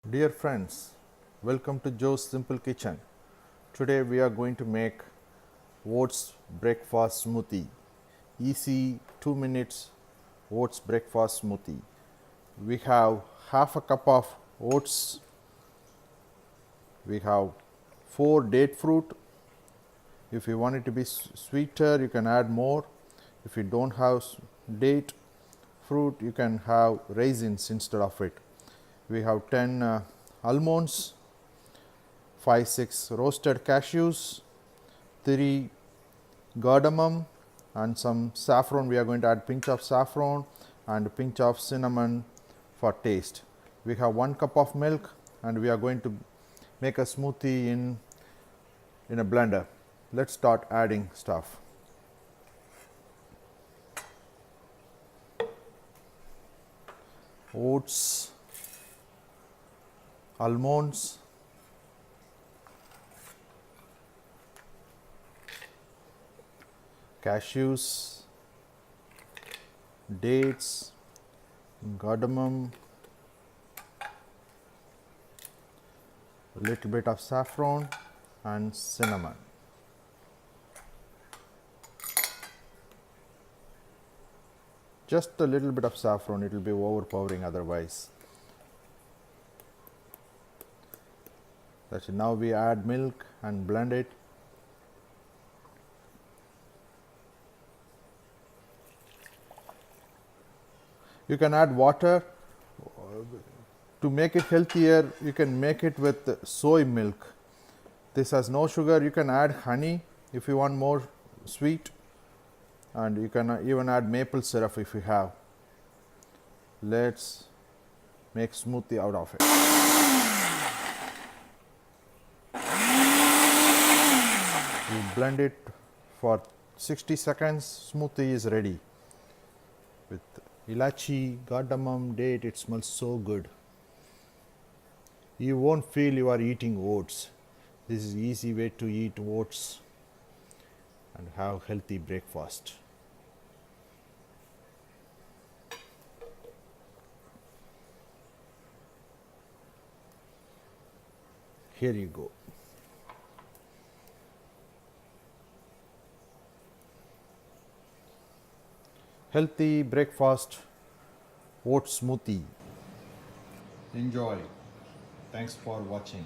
Dear friends, welcome to Joe's Simple Kitchen. Today we are going to make oats breakfast smoothie. Easy 2 minutes oats breakfast smoothie. We have half a cup of oats. We have 4 date fruit. If you want it to be sweeter, you can add more. If you don't have date fruit, you can have raisins instead of it. We have 10 almonds, 5-6 roasted cashews, 3 cardamom, and some saffron. We are going to add pinch of saffron and pinch of cinnamon for taste. We have 1 cup of milk, and we are going to make a smoothie in a blender. Let's start adding stuff. Oats, almonds, cashews, dates, cardamom, a little bit of saffron and cinnamon. Just a little bit of saffron, it will be overpowering otherwise. That's it. Now we add milk and blend it. You can add water. To make it healthier, you can make it with soy milk. This has no sugar. You can add honey if you want more sweet, and you can even add maple syrup if you have. Let's make smoothie out of it. You blend it for 60 seconds. Smoothie is ready with ilachi, cardamom, date. It smells so good. You won't feel you are eating oats. This is easy way to eat oats and have healthy breakfast. Here you go. Healthy breakfast oat smoothie. Enjoy. Thanks for watching.